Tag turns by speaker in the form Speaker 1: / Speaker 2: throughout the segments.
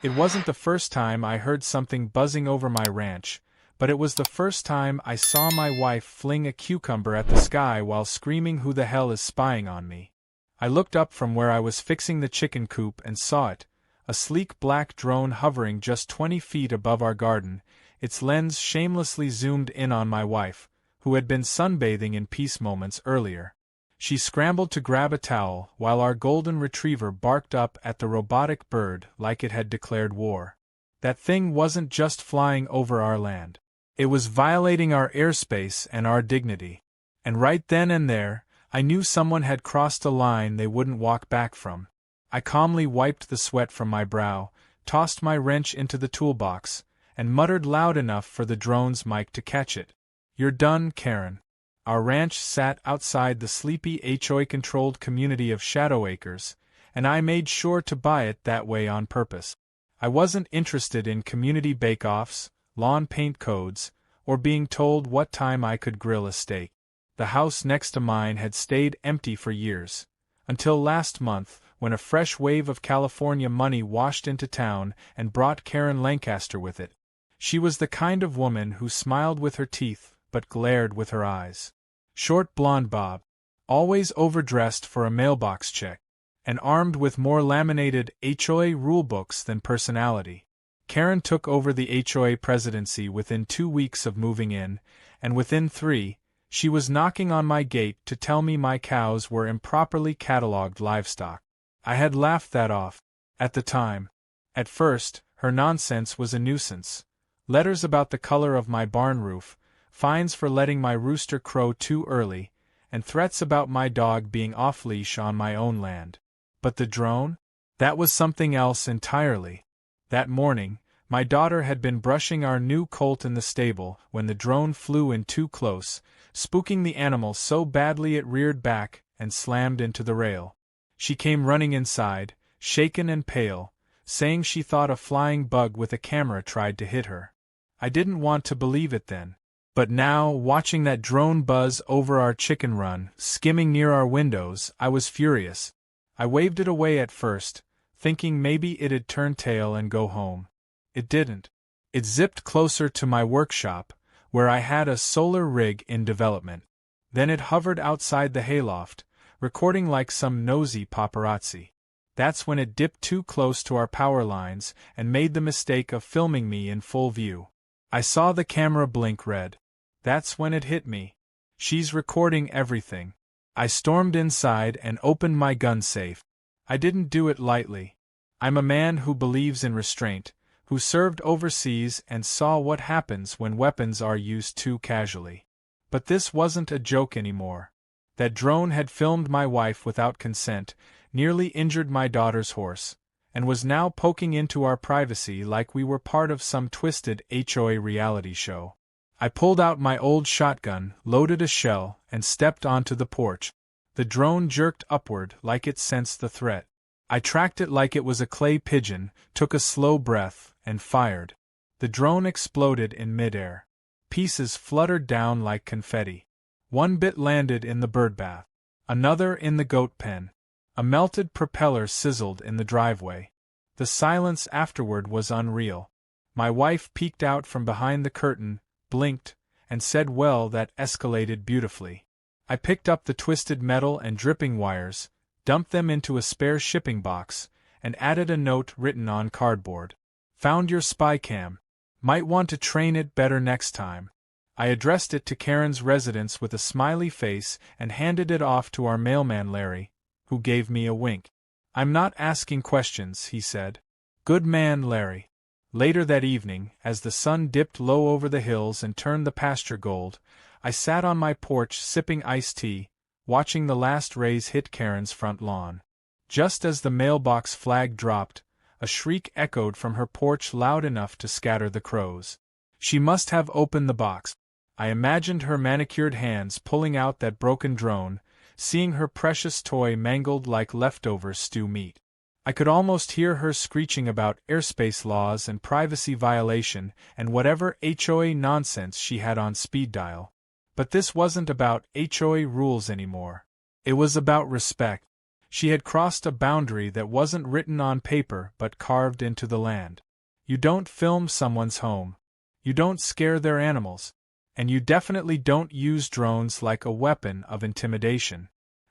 Speaker 1: It wasn't the first time I heard something buzzing over my ranch, but it was the first time I saw my wife fling a cucumber at the sky while screaming, "Who the hell is spying on me?" I looked up from where I was fixing the chicken coop and saw it, a sleek black drone hovering just 20 feet above our garden, its lens shamelessly zoomed in on my wife, who had been sunbathing in peace moments earlier. She scrambled to grab a towel, while our golden retriever barked up at the robotic bird like it had declared war. That thing wasn't just flying over our land. It was violating our airspace and our dignity. And right then and there, I knew someone had crossed a line they wouldn't walk back from. I calmly wiped the sweat from my brow, tossed my wrench into the toolbox, and muttered loud enough for the drone's mic to catch it. "You're done, Karen." Our ranch sat outside the sleepy HOA-controlled community of Shadow Acres, and I made sure to buy it that way on purpose. I wasn't interested in community bake-offs, lawn paint codes, or being told what time I could grill a steak. The house next to mine had stayed empty for years, until last month, when a fresh wave of California money washed into town and brought Karen Lancaster with it. She was the kind of woman who smiled with her teeth but glared with her eyes. Short blonde bob, always overdressed for a mailbox check, and armed with more laminated HOA rulebooks than personality. Karen took over the HOA presidency within 2 weeks of moving in, and within 3, she was knocking on my gate to tell me my cows were improperly catalogued livestock. I had laughed that off, at the time. At first, her nonsense was a nuisance. Letters about the color of my barn roof, fines for letting my rooster crow too early, and threats about my dog being off-leash on my own land. But the drone? That was something else entirely. That morning, my daughter had been brushing our new colt in the stable when the drone flew in too close, spooking the animal so badly it reared back and slammed into the rail. She came running inside, shaken and pale, saying she thought a flying bug with a camera tried to hit her. I didn't want to believe it then. But now, watching that drone buzz over our chicken run, skimming near our windows, I was furious. I waved it away at first, thinking maybe it'd turn tail and go home. It didn't. It zipped closer to my workshop, where I had a solar rig in development. Then it hovered outside the hayloft, recording like some nosy paparazzi. That's when it dipped too close to our power lines and made the mistake of filming me in full view. I saw the camera blink red. That's when it hit me. She's recording everything. I stormed inside and opened my gun safe. I didn't do it lightly. I'm a man who believes in restraint, who served overseas and saw what happens when weapons are used too casually. But this wasn't a joke anymore. That drone had filmed my wife without consent, nearly injured my daughter's horse, and was now poking into our privacy like we were part of some twisted HOA reality show. I pulled out my old shotgun, loaded a shell, and stepped onto the porch. The drone jerked upward like it sensed the threat. I tracked it like it was a clay pigeon, took a slow breath, and fired. The drone exploded in midair. Pieces fluttered down like confetti. One bit landed in the birdbath. Another in the goat pen. A melted propeller sizzled in the driveway. The silence afterward was unreal. My wife peeked out from behind the curtain, blinked, and said, "Well, that escalated beautifully." I picked up the twisted metal and dripping wires, dumped them into a spare shipping box, and added a note written on cardboard. "Found your spy cam. Might want to train it better next time." I addressed it to Karen's residence with a smiley face and handed it off to our mailman Larry, who gave me a wink. "I'm not asking questions," he said. "Good man, Larry." Later that evening, as the sun dipped low over the hills and turned the pasture gold, I sat on my porch sipping iced tea, watching the last rays hit Karen's front lawn. Just as the mailbox flag dropped, a shriek echoed from her porch loud enough to scatter the crows. She must have opened the box. I imagined her manicured hands pulling out that broken drone, seeing her precious toy mangled like leftover stew meat. I could almost hear her screeching about airspace laws and privacy violation and whatever HOA nonsense she had on speed dial. But this wasn't about HOA rules anymore. It was about respect. She had crossed a boundary that wasn't written on paper but carved into the land. You don't film someone's home. You don't scare their animals. And you definitely don't use drones like a weapon of intimidation.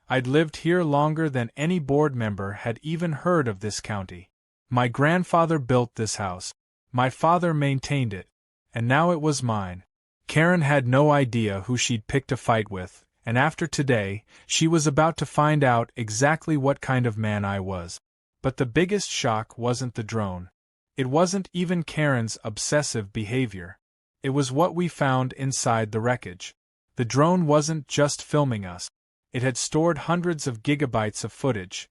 Speaker 1: I'd lived here longer than any board member had even heard of this county. My grandfather built this house. My father maintained it. And now it was mine. Karen had no idea who she'd picked a fight with, and after today, she was about to find out exactly what kind of man I was. But the biggest shock wasn't the drone. It wasn't even Karen's obsessive behavior. It was what we found inside the wreckage. The drone wasn't just filming us. It had stored hundreds of gigabytes of footage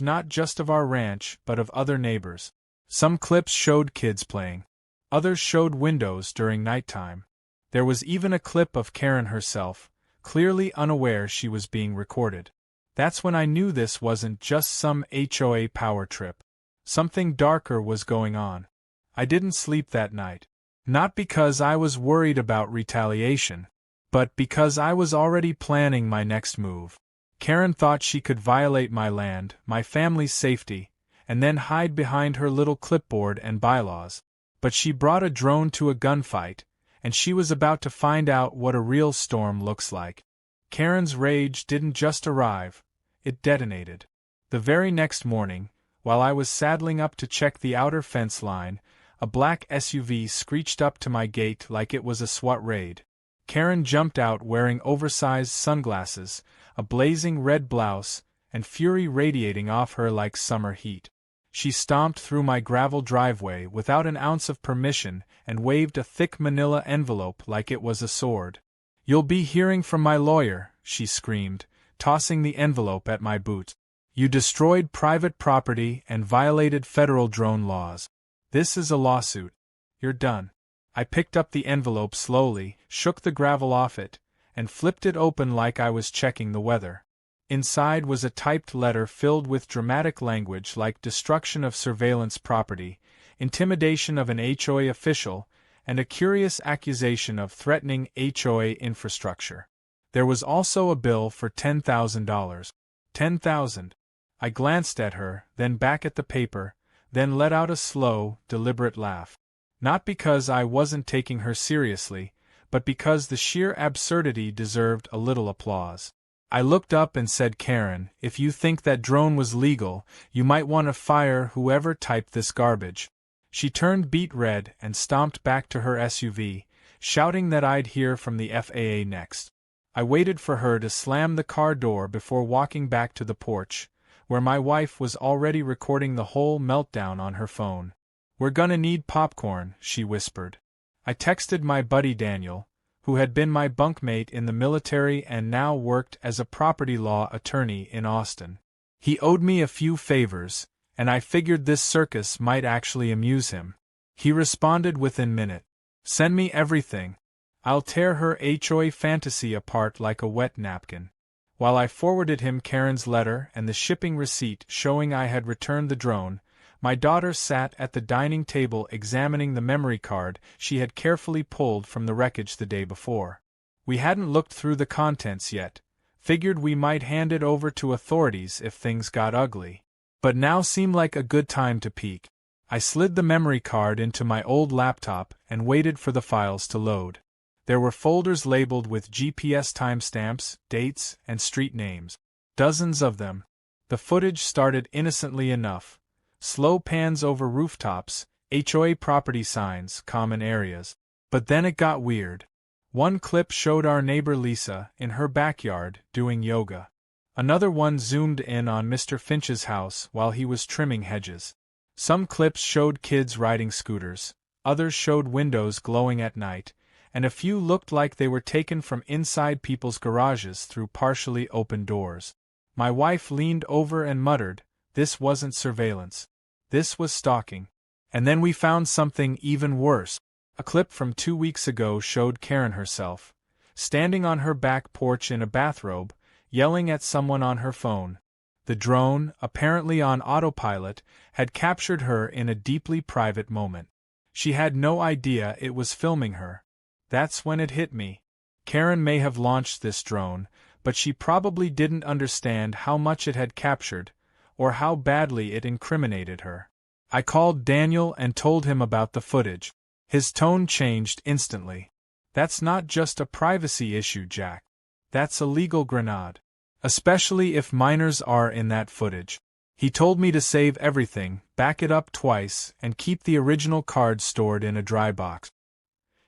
Speaker 1: not just of our ranch but of other neighbors. Some clips showed kids playing. Others showed windows during nighttime. There was even a clip of Karen herself, clearly unaware she was being recorded. That's when I knew this wasn't just some HOA power trip. Something darker was going on. I didn't sleep that night. Not because I was worried about retaliation, but because I was already planning my next move. Karen thought she could violate my land, my family's safety, and then hide behind her little clipboard and bylaws. But she brought a drone to a gunfight, and she was about to find out what a real storm looks like. Karen's rage didn't just arrive, it detonated. The very next morning, while I was saddling up to check the outer fence line, a black SUV screeched up to my gate like it was a SWAT raid. Karen jumped out wearing oversized sunglasses, a blazing red blouse, and fury radiating off her like summer heat. She stomped through my gravel driveway without an ounce of permission and waved a thick manila envelope like it was a sword. "You'll be hearing from my lawyer," she screamed, tossing the envelope at my boot. "You destroyed private property and violated federal drone laws. This is a lawsuit. You're done." I picked up the envelope slowly, shook the gravel off it, and flipped it open like I was checking the weather. Inside was a typed letter filled with dramatic language like destruction of surveillance property, intimidation of an HOA official, and a curious accusation of threatening HOA infrastructure. There was also a bill for $10,000. $10,000. I glanced at her, then back at the paper, then let out a slow, deliberate laugh. Not because I wasn't taking her seriously, but because the sheer absurdity deserved a little applause. I looked up and said, "Karen, if you think that drone was legal, you might want to fire whoever typed this garbage." She turned beet red and stomped back to her SUV, shouting that I'd hear from the FAA next. I waited for her to slam the car door before walking back to the porch, where my wife was already recording the whole meltdown on her phone. "We're gonna need popcorn," she whispered. I texted my buddy Daniel, who had been my bunkmate in the military and now worked as a property law attorney in Austin. He owed me a few favors, and I figured this circus might actually amuse him. He responded within a minute. "Send me everything. I'll tear her HOA fantasy apart like a wet napkin." While I forwarded him Karen's letter and the shipping receipt showing I had returned the drone, my daughter sat at the dining table examining the memory card she had carefully pulled from the wreckage the day before. We hadn't looked through the contents yet, figured we might hand it over to authorities if things got ugly. But now seemed like a good time to peek. I slid the memory card into my old laptop and waited for the files to load. There were folders labeled with GPS timestamps, dates, and street names. Dozens of them. The footage started innocently enough. Slow pans over rooftops, HOA property signs, common areas. But then it got weird. One clip showed our neighbor Lisa, in her backyard, doing yoga. Another one zoomed in on Mr. Finch's house while he was trimming hedges. Some clips showed kids riding scooters, others showed windows glowing at night, and a few looked like they were taken from inside people's garages through partially open doors. My wife leaned over and muttered, "This wasn't surveillance. This was stalking." And then we found something even worse. A clip from 2 weeks ago showed Karen herself, standing on her back porch in a bathrobe, yelling at someone on her phone. The drone, apparently on autopilot, had captured her in a deeply private moment. She had no idea it was filming her. That's when it hit me. Karen may have launched this drone, but she probably didn't understand how much it had captured, or how badly it incriminated her. I called Daniel and told him about the footage. His tone changed instantly. "That's not just a privacy issue, Jack. That's a legal grenade. Especially if minors are in that footage." He told me to save everything, back it up twice, and keep the original card stored in a dry box.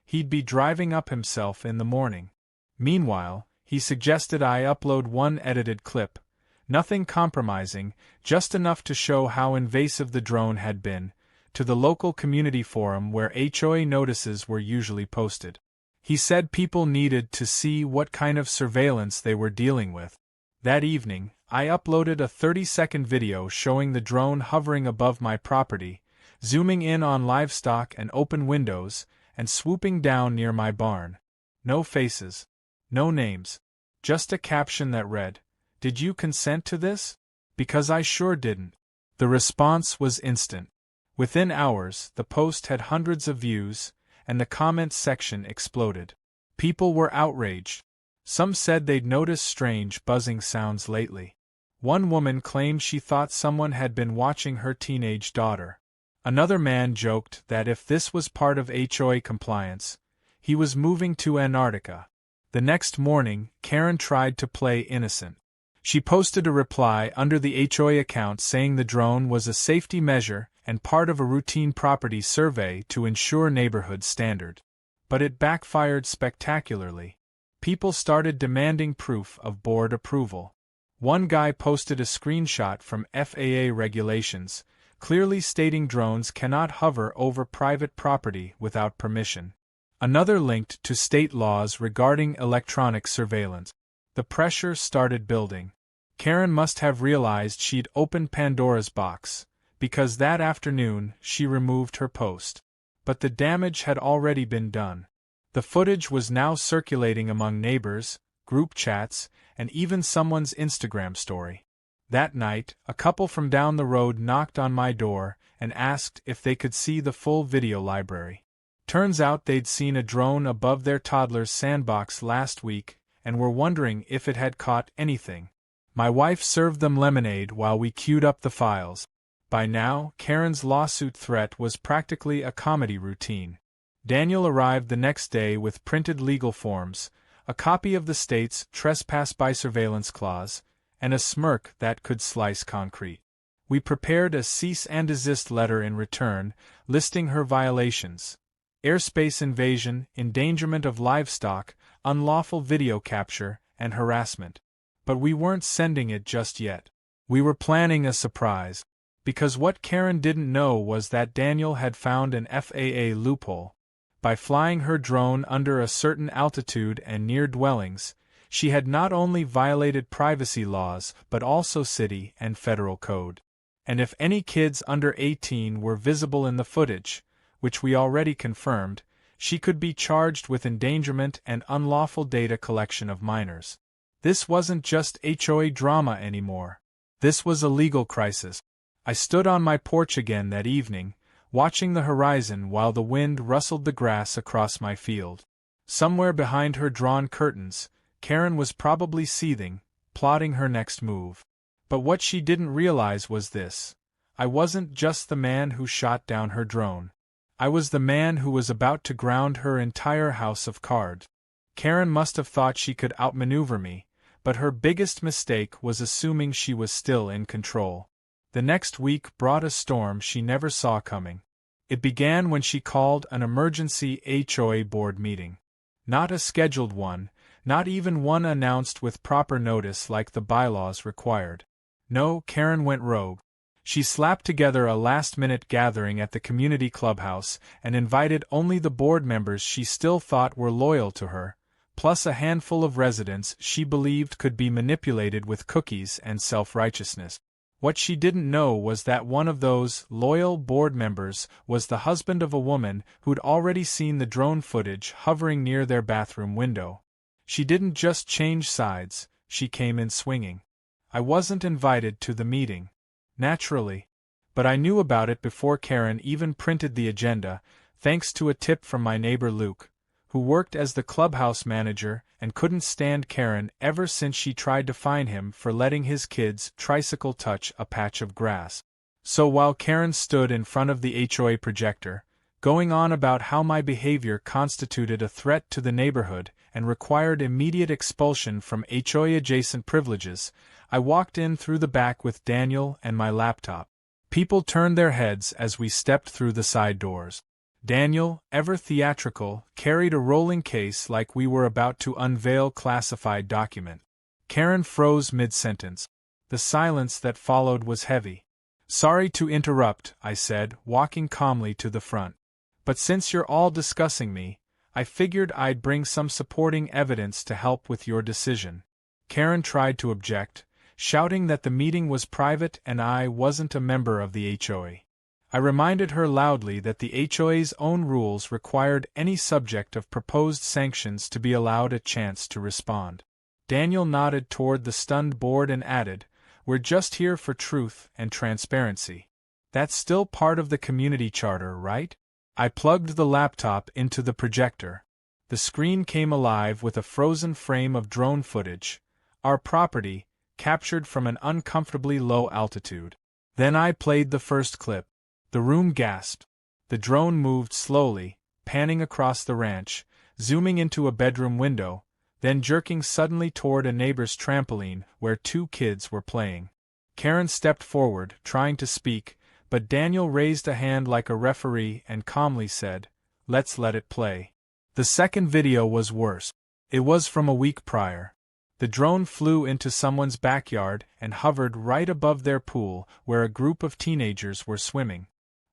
Speaker 1: He'd be driving up himself in the morning. Meanwhile, he suggested I upload one edited clip. Nothing compromising, just enough to show how invasive the drone had been, to the local community forum where HOA notices were usually posted. He said people needed to see what kind of surveillance they were dealing with. That evening, I uploaded a 30-second video showing the drone hovering above my property, zooming in on livestock and open windows, and swooping down near my barn. No faces. No names. Just a caption that read, "Did you consent to this? Because I sure didn't." The response was instant. Within hours, the post had hundreds of views, and the comments section exploded. People were outraged. Some said they'd noticed strange buzzing sounds lately. One woman claimed she thought someone had been watching her teenage daughter. Another man joked that if this was part of HOA compliance, he was moving to Antarctica. The next morning, Karen tried to play innocent. She posted a reply under the HOA account saying the drone was a safety measure and part of a routine property survey to ensure neighborhood standard. But it backfired spectacularly. People started demanding proof of board approval. One guy posted a screenshot from FAA regulations, clearly stating drones cannot hover over private property without permission. Another linked to state laws regarding electronic surveillance. The pressure started building. Karen must have realized she'd opened Pandora's box, because that afternoon she removed her post. But the damage had already been done. The footage was now circulating among neighbors, group chats, and even someone's Instagram story. That night, a couple from down the road knocked on my door and asked if they could see the full video library. Turns out they'd seen a drone above their toddler's sandbox last week and were wondering if it had caught anything. My wife served them lemonade while we queued up the files. By now, Karen's lawsuit threat was practically a comedy routine. Daniel arrived the next day with printed legal forms, a copy of the state's trespass by surveillance clause, and a smirk that could slice concrete. We prepared a cease and desist letter in return, listing her violations: airspace invasion, endangerment of livestock, unlawful video capture, and harassment. But we weren't sending it just yet. We were planning a surprise. Because what Karen didn't know was that Daniel had found an FAA loophole. By flying her drone under a certain altitude and near dwellings, she had not only violated privacy laws but also city and federal code. And if any kids under 18 were visible in the footage, which we already confirmed, she could be charged with endangerment and unlawful data collection of minors. This wasn't just HOA drama anymore. This was a legal crisis. I stood on my porch again that evening, watching the horizon while the wind rustled the grass across my field. Somewhere behind her drawn curtains, Karen was probably seething, plotting her next move. But what she didn't realize was this: I wasn't just the man who shot down her drone. I was the man who was about to ground her entire house of cards. Karen must have thought she could outmaneuver me, but her biggest mistake was assuming she was still in control. The next week brought a storm she never saw coming. It began when she called an emergency HOA board meeting. Not a scheduled one, not even one announced with proper notice like the bylaws required. No, Karen went rogue. She slapped together a last-minute gathering at the community clubhouse and invited only the board members she still thought were loyal to her, plus a handful of residents she believed could be manipulated with cookies and self-righteousness. What she didn't know was that one of those loyal board members was the husband of a woman who'd already seen the drone footage hovering near their bathroom window. She didn't just change sides, she came in swinging. I wasn't invited to the meeting. Naturally. But I knew about it before Karen even printed the agenda, thanks to a tip from my neighbor Luke, who worked as the clubhouse manager and couldn't stand Karen ever since she tried to fine him for letting his kid's tricycle touch a patch of grass. So while Karen stood in front of the HOA projector, going on about how my behavior constituted a threat to the neighborhood and required immediate expulsion from HOA-adjacent privileges, I walked in through the back with Daniel and my laptop. People turned their heads as we stepped through the side doors. Daniel, ever theatrical, carried a rolling case like we were about to unveil classified document. Karen froze mid-sentence. The silence that followed was heavy. "Sorry to interrupt," I said, walking calmly to the front. "But since you're all discussing me, I figured I'd bring some supporting evidence to help with your decision." Karen tried to object, shouting that the meeting was private and I wasn't a member of the HOA. I reminded her loudly that the HOA's own rules required any subject of proposed sanctions to be allowed a chance to respond. Daniel nodded toward the stunned board and added, "We're just here for truth and transparency. That's still part of the community charter, right?" I plugged the laptop into the projector. The screen came alive with a frozen frame of drone footage, our property, captured from an uncomfortably low altitude. Then I played the first clip. The room gasped. The drone moved slowly, panning across the ranch, zooming into a bedroom window, then jerking suddenly toward a neighbor's trampoline where two kids were playing. Karen stepped forward, trying to speak, but Daniel raised a hand like a referee and calmly said, "Let's let it play." The second video was worse. It was from a week prior. The drone flew into someone's backyard and hovered right above their pool where a group of teenagers were swimming.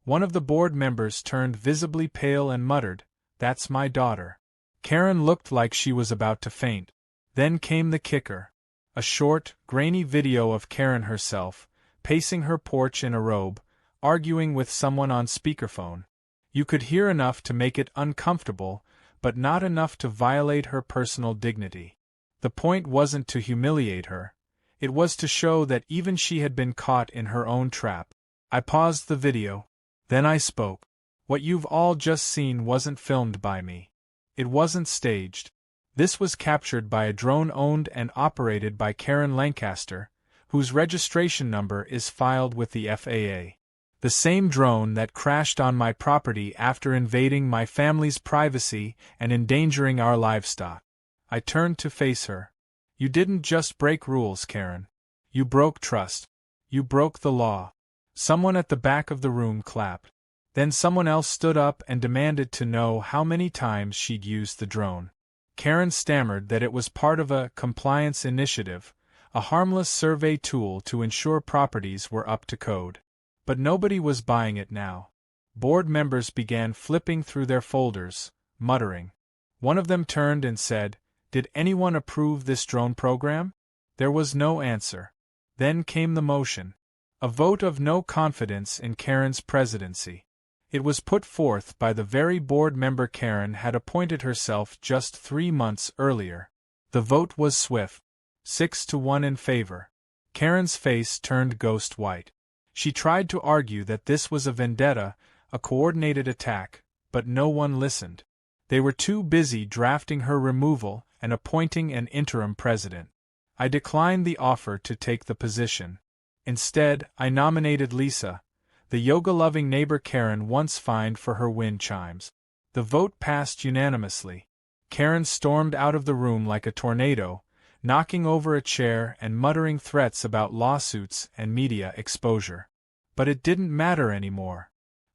Speaker 1: One of the board members turned visibly pale and muttered, "That's my daughter." Karen looked like she was about to faint. Then came the kicker. A short, grainy video of Karen herself, pacing her porch in a robe, arguing with someone on speakerphone. You could hear enough to make it uncomfortable, but not enough to violate her personal dignity. The point wasn't to humiliate her. It was to show that even she had been caught in her own trap. I paused the video. Then I spoke. "What you've all just seen wasn't filmed by me. It wasn't staged. This was captured by a drone owned and operated by Karen Lancaster, whose registration number is filed with the FAA. The same drone that crashed on my property after invading my family's privacy and endangering our livestock." I turned to face her. "You didn't just break rules, Karen. You broke trust. You broke the law." Someone at the back of the room clapped. Then someone else stood up and demanded to know how many times she'd used the drone. Karen stammered that it was part of a compliance initiative, a harmless survey tool to ensure properties were up to code. But nobody was buying it now. Board members began flipping through their folders, muttering. One of them turned and said, "Did anyone approve this drone program?" There was no answer. Then came the motion. A vote of no confidence in Karen's presidency. It was put forth by the very board member Karen had appointed herself just 3 months earlier. The vote was swift. 6-1 in favor. Karen's face turned ghost white. She tried to argue that this was a vendetta, a coordinated attack, but no one listened. They were too busy drafting her removal and appointing an interim president. I declined the offer to take the position. Instead, I nominated Lisa, the yoga-loving neighbor Karen once fined for her wind chimes. The vote passed unanimously. Karen stormed out of the room like a tornado, knocking over a chair and muttering threats about lawsuits and media exposure. But it didn't matter anymore.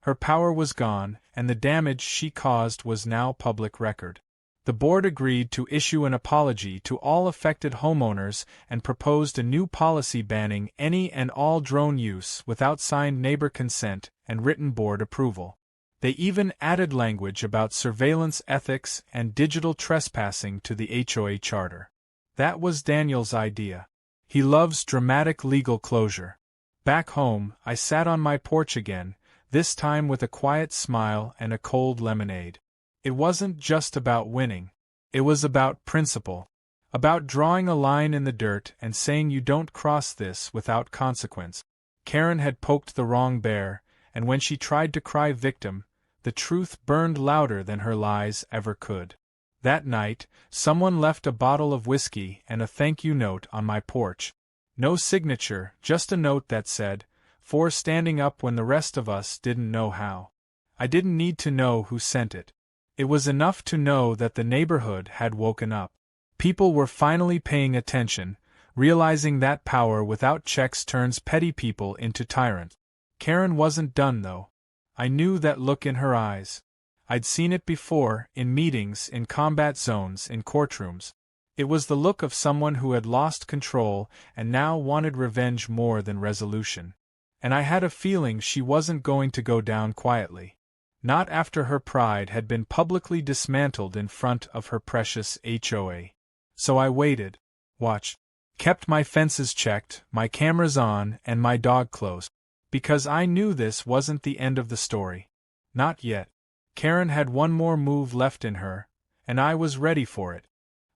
Speaker 1: Her power was gone, and the damage she caused was now public record. The board agreed to issue an apology to all affected homeowners and proposed a new policy banning any and all drone use without signed neighbor consent and written board approval. They even added language about surveillance ethics and digital trespassing to the HOA charter. That was Daniel's idea. He loves dramatic legal closure. Back home, I sat on my porch again, this time with a quiet smile and a cold lemonade. It wasn't just about winning. It was about principle. About drawing a line in the dirt and saying you don't cross this without consequence. Karen had poked the wrong bear, and when she tried to cry victim, the truth burned louder than her lies ever could. That night, someone left a bottle of whiskey and a thank you note on my porch. No signature, just a note that said, "For standing up when the rest of us didn't know how." I didn't need to know who sent it. It was enough to know that the neighborhood had woken up. People were finally paying attention, realizing that power without checks turns petty people into tyrants. Karen wasn't done though. I knew that look in her eyes. I'd seen it before, in meetings, in combat zones, in courtrooms. It was the look of someone who had lost control and now wanted revenge more than resolution. And I had a feeling she wasn't going to go down quietly. Not after her pride had been publicly dismantled in front of her precious HOA. So I waited, watched, kept my fences checked, my cameras on, and my dog close. Because I knew this wasn't the end of the story. Not yet. Karen had one more move left in her, and I was ready for it.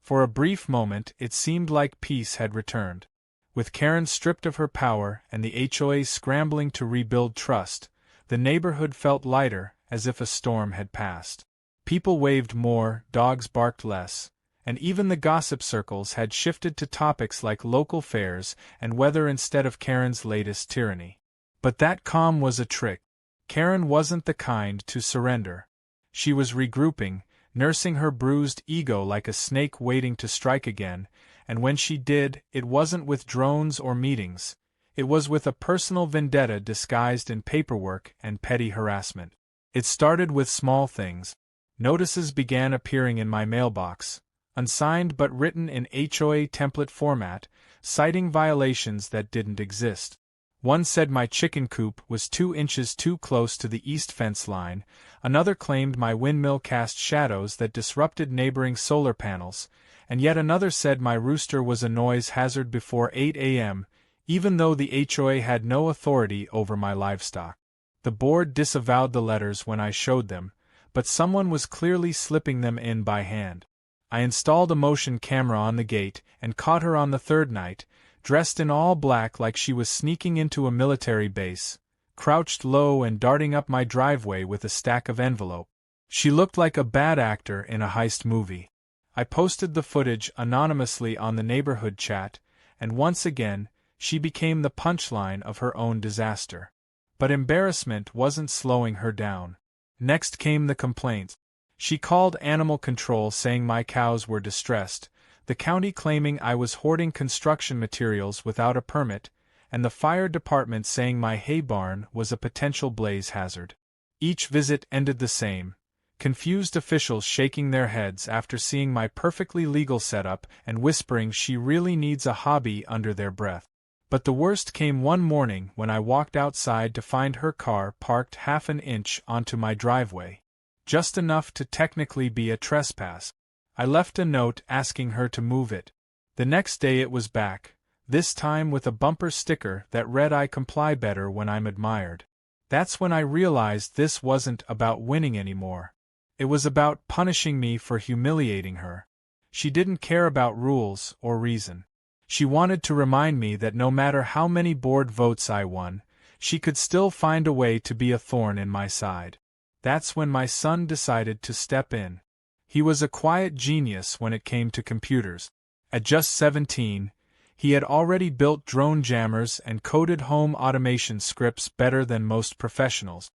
Speaker 1: For a brief moment it seemed like peace had returned. With Karen stripped of her power and the HOA scrambling to rebuild trust, the neighborhood felt lighter, as if a storm had passed. People waved more, dogs barked less, and even the gossip circles had shifted to topics like local fairs and weather instead of Karen's latest tyranny. But that calm was a trick. Karen wasn't the kind to surrender. She was regrouping, nursing her bruised ego like a snake waiting to strike again, and when she did, it wasn't with drones or meetings. It was with a personal vendetta disguised in paperwork and petty harassment. It started with small things. Notices began appearing in my mailbox, unsigned but written in HOA template format, citing violations that didn't exist. One said my chicken coop was 2 inches too close to the east fence line, another claimed my windmill cast shadows that disrupted neighboring solar panels, and yet another said my rooster was a noise hazard before 8 a.m., even though the HOA had no authority over my livestock. The board disavowed the letters when I showed them, but someone was clearly slipping them in by hand. I installed a motion camera on the gate and caught her on the third night, dressed in all black like she was sneaking into a military base, crouched low and darting up my driveway with a stack of envelope. She looked like a bad actor in a heist movie. I posted the footage anonymously on the neighborhood chat, and once again, she became the punchline of her own disaster. But embarrassment wasn't slowing her down. Next came the complaints. She called animal control saying my cows were distressed, the county claiming I was hoarding construction materials without a permit, and the fire department saying my hay barn was a potential blaze hazard. Each visit ended the same. Confused officials shaking their heads after seeing my perfectly legal setup and whispering she really needs a hobby under their breath. But the worst came one morning when I walked outside to find her car parked half an inch onto my driveway. Just enough to technically be a trespass. I left a note asking her to move it. The next day it was back, this time with a bumper sticker that read "I comply better when I'm admired." That's when I realized this wasn't about winning anymore. It was about punishing me for humiliating her. She didn't care about rules or reason. She wanted to remind me that no matter how many board votes I won, she could still find a way to be a thorn in my side. That's when my son decided to step in. He was a quiet genius when it came to computers. At just 17, he had already built drone jammers and coded home automation scripts better than most professionals.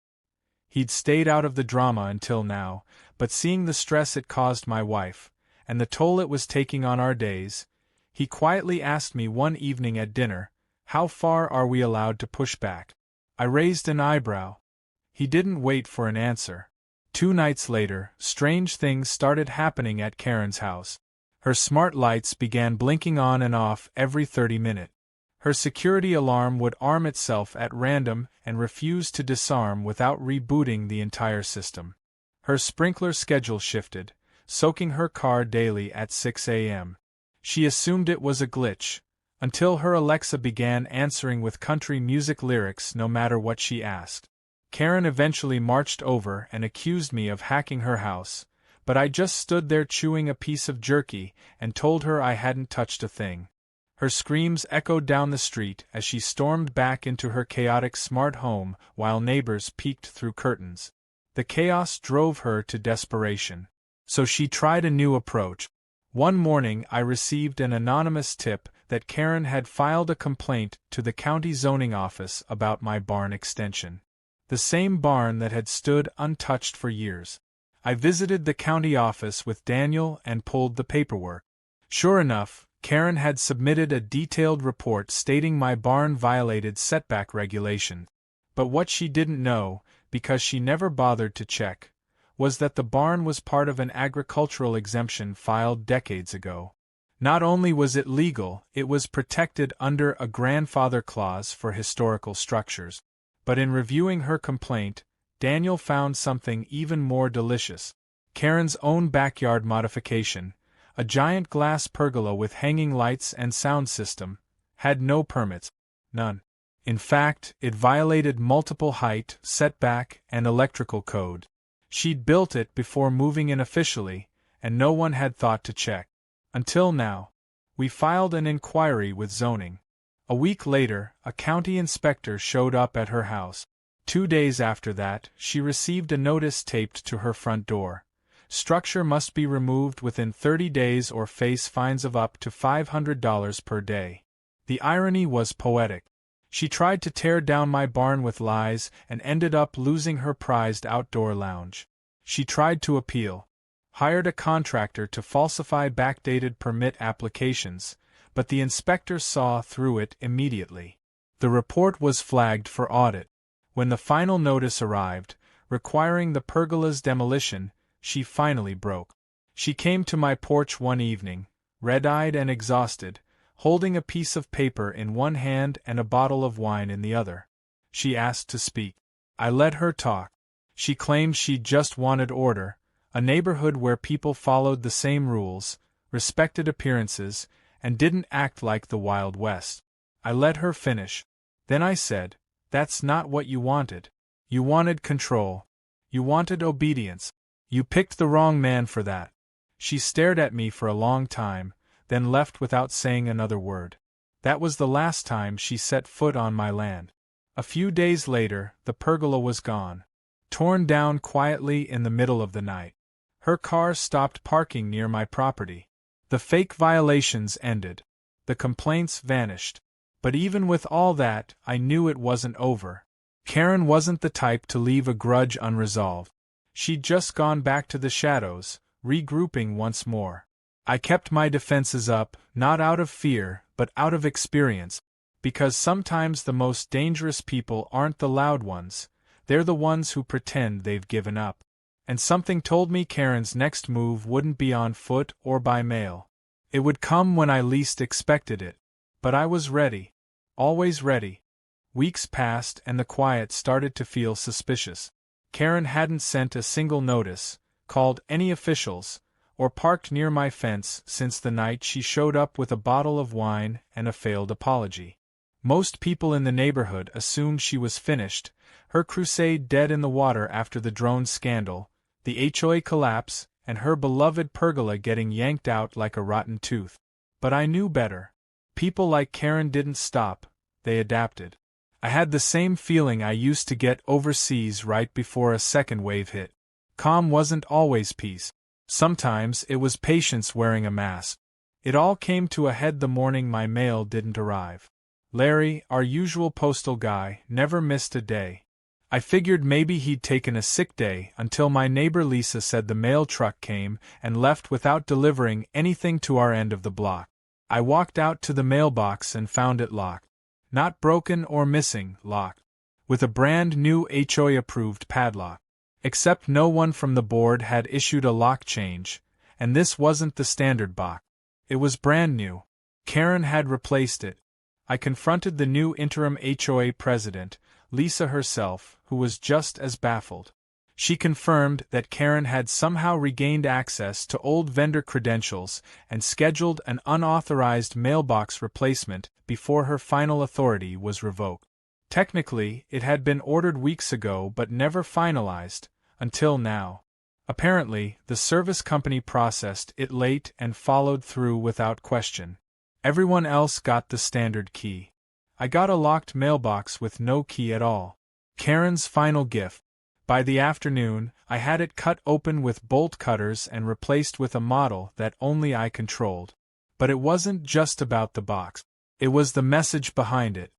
Speaker 1: He'd stayed out of the drama until now, but seeing the stress it caused my wife, and the toll it was taking on our days, he quietly asked me one evening at dinner, "How far are we allowed to push back?" I raised an eyebrow. He didn't wait for an answer. 2 nights later, strange things started happening at Karen's house. Her smart lights began blinking on and off every 30 minutes. Her security alarm would arm itself at random and refuse to disarm without rebooting the entire system. Her sprinkler schedule shifted, soaking her car daily at 6 a.m. She assumed it was a glitch, until her Alexa began answering with country music lyrics no matter what she asked. Karen eventually marched over and accused me of hacking her house, but I just stood there chewing a piece of jerky and told her I hadn't touched a thing. Her screams echoed down the street as she stormed back into her chaotic smart home while neighbors peeked through curtains. The chaos drove her to desperation. So she tried a new approach. One morning I received an anonymous tip that Karen had filed a complaint to the county zoning office about my barn extension. The same barn that had stood untouched for years. I visited the county office with Daniel and pulled the paperwork. Sure enough, Karen had submitted a detailed report stating my barn violated setback regulations. But what she didn't know, because she never bothered to check, was that the barn was part of an agricultural exemption filed decades ago. Not only was it legal, it was protected under a grandfather clause for historical structures. But in reviewing her complaint, Daniel found something even more delicious. Karen's own backyard modification, a giant glass pergola with hanging lights and sound system, had no permits. None. In fact, it violated multiple height, setback, and electrical code. She'd built it before moving in officially, and no one had thought to check. Until now. We filed an inquiry with zoning. A week later, a county inspector showed up at her house. 2 days after that, she received a notice taped to her front door. Structure must be removed within 30 days or face fines of up to $500 per day. The irony was poetic. She tried to tear down my barn with lies and ended up losing her prized outdoor lounge. She tried to appeal. Hired a contractor to falsify backdated permit applications, but the inspector saw through it immediately. The report was flagged for audit. When the final notice arrived, requiring the pergola's demolition, she finally broke. She came to my porch one evening, red-eyed and exhausted, holding a piece of paper in one hand and a bottle of wine in the other. She asked to speak. I let her talk. She claimed she just wanted order, a neighborhood where people followed the same rules, respected appearances, and didn't act like the Wild West. I let her finish. Then I said, "That's not what you wanted. You wanted control. You wanted obedience. You picked the wrong man for that." She stared at me for a long time, then left without saying another word. That was the last time she set foot on my land. A few days later, the pergola was gone. Torn down quietly in the middle of the night. Her car stopped parking near my property. The fake violations ended. The complaints vanished. But even with all that, I knew it wasn't over. Karen wasn't the type to leave a grudge unresolved. She'd just gone back to the shadows, regrouping once more. I kept my defenses up, not out of fear, but out of experience, because sometimes the most dangerous people aren't the loud ones, they're the ones who pretend they've given up. And something told me Karen's next move wouldn't be on foot or by mail. It would come when I least expected it. But I was ready. Always ready. Weeks passed and the quiet started to feel suspicious. Karen hadn't sent a single notice, called any officials, or parked near my fence since the night she showed up with a bottle of wine and a failed apology. Most people in the neighborhood assumed she was finished, her crusade dead in the water after the drone scandal, the HOA collapse, and her beloved pergola getting yanked out like a rotten tooth. But I knew better. People like Karen didn't stop, they adapted. I had the same feeling I used to get overseas right before a second wave hit. Calm wasn't always peace. Sometimes it was patience wearing a mask. It all came to a head the morning my mail didn't arrive. Larry, our usual postal guy, never missed a day. I figured maybe he'd taken a sick day until my neighbor Lisa said the mail truck came and left without delivering anything to our end of the block. I walked out to the mailbox and found it locked. Not broken or missing, locked. With a brand new HOA-approved padlock. Except no one from the board had issued a lock change, and this wasn't the standard box. It was brand new. Karen had replaced it. I confronted the new interim HOA president, Lisa herself, who was just as baffled. She confirmed that Karen had somehow regained access to old vendor credentials and scheduled an unauthorized mailbox replacement before her final authority was revoked. Technically, it had been ordered weeks ago but never finalized, until now. Apparently, the service company processed it late and followed through without question. Everyone else got the standard key. I got a locked mailbox with no key at all. Karen's final gift. By the afternoon, I had it cut open with bolt cutters and replaced with a model that only I controlled. But it wasn't just about the box. It was the message behind it.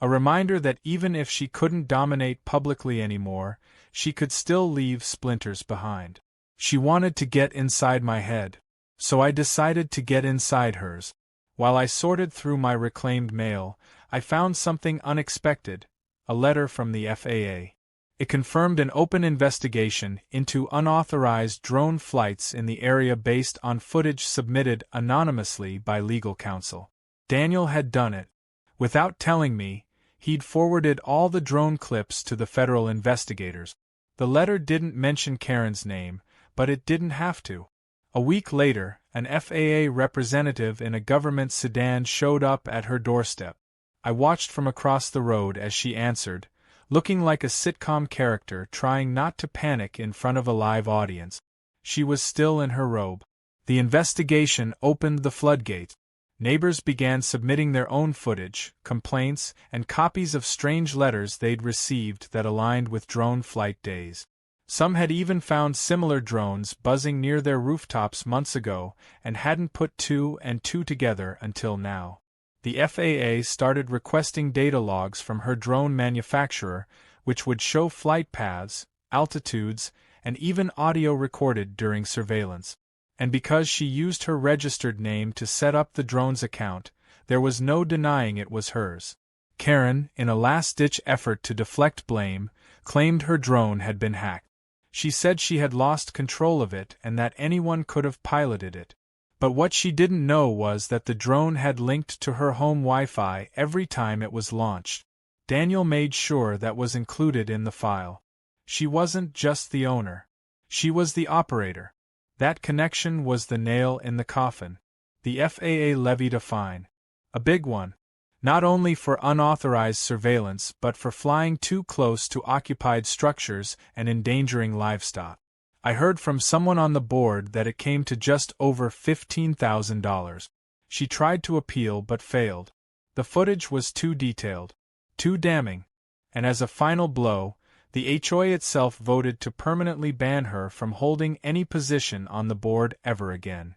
Speaker 1: A reminder that even if she couldn't dominate publicly anymore, she could still leave splinters behind. She wanted to get inside my head. So I decided to get inside hers. While I sorted through my reclaimed mail, I found something unexpected: a letter from the FAA. It confirmed an open investigation into unauthorized drone flights in the area based on footage submitted anonymously by legal counsel. Daniel had done it. Without telling me, he'd forwarded all the drone clips to the federal investigators. The letter didn't mention Karen's name, but it didn't have to. A week later, an FAA representative in a government sedan showed up at her doorstep. I watched from across the road as she answered, looking like a sitcom character trying not to panic in front of a live audience. She was still in her robe. The investigation opened the floodgates. Neighbors began submitting their own footage, complaints, and copies of strange letters they'd received that aligned with drone flight days. Some had even found similar drones buzzing near their rooftops months ago and hadn't put two and two together until now. The FAA started requesting data logs from her drone manufacturer, which would show flight paths, altitudes, and even audio recorded during surveillance. And because she used her registered name to set up the drone's account, there was no denying it was hers. Karen, in a last-ditch effort to deflect blame, claimed her drone had been hacked. She said she had lost control of it and that anyone could have piloted it. But what she didn't know was that the drone had linked to her home Wi-Fi every time it was launched. Daniel made sure that was included in the file. She wasn't just the owner. She was the operator. That connection was the nail in the coffin. The FAA levied a fine. A big one. Not only for unauthorized surveillance but for flying too close to occupied structures and endangering livestock. I heard from someone on the board that it came to just over $15,000. She tried to appeal but failed. The footage was too detailed, too damning, and as a final blow, the HOA itself voted to permanently ban her from holding any position on the board ever again.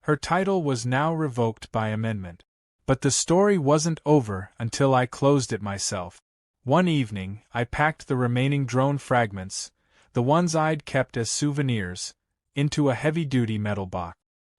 Speaker 1: Her title was now revoked by amendment. But the story wasn't over until I closed it myself. One evening, I packed the remaining drone fragments, the ones I'd kept as souvenirs, into a heavy-duty metal box.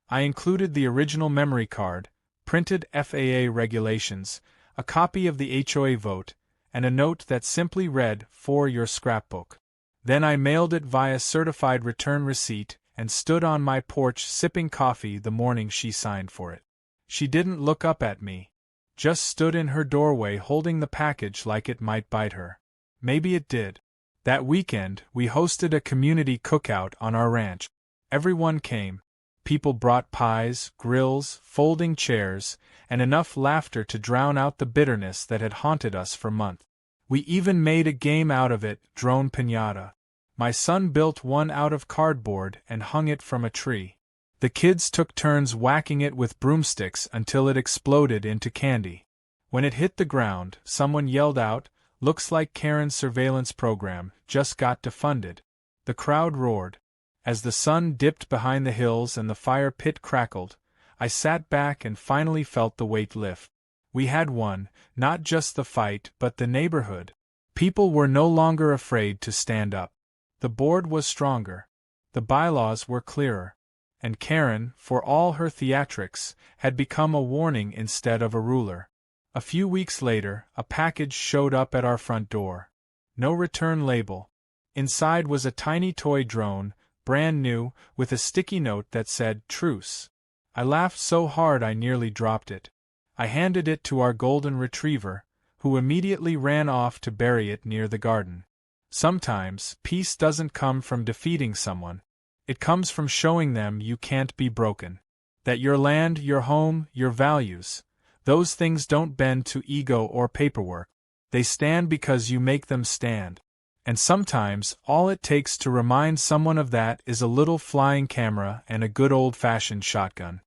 Speaker 1: I included the original memory card, printed FAA regulations, a copy of the HOA vote, and a note that simply read, "For your scrapbook." Then I mailed it via certified return receipt and stood on my porch sipping coffee the morning she signed for it. She didn't look up at me. Just stood in her doorway holding the package like it might bite her. Maybe it did. That weekend, we hosted a community cookout on our ranch. Everyone came. People brought pies, grills, folding chairs, and enough laughter to drown out the bitterness that had haunted us for months. We even made a game out of it, drone piñata. My son built one out of cardboard and hung it from a tree. The kids took turns whacking it with broomsticks until it exploded into candy. When it hit the ground, someone yelled out, "Looks like Karen's surveillance program just got defunded." The crowd roared. As the sun dipped behind the hills and the fire pit crackled, I sat back and finally felt the weight lift. We had won, not just the fight but the neighborhood. People were no longer afraid to stand up. The board was stronger. The bylaws were clearer. And Karen, for all her theatrics, had become a warning instead of a ruler. A few weeks later, a package showed up at our front door. No return label. Inside was a tiny toy drone, brand new, with a sticky note that said, "Truce." I laughed so hard I nearly dropped it. I handed it to our golden retriever, who immediately ran off to bury it near the garden. Sometimes, peace doesn't come from defeating someone. It comes from showing them you can't be broken. That your land, your home, your values, those things don't bend to ego or paperwork. They stand because you make them stand. And sometimes, all it takes to remind someone of that is a little flying camera and a good old-fashioned shotgun.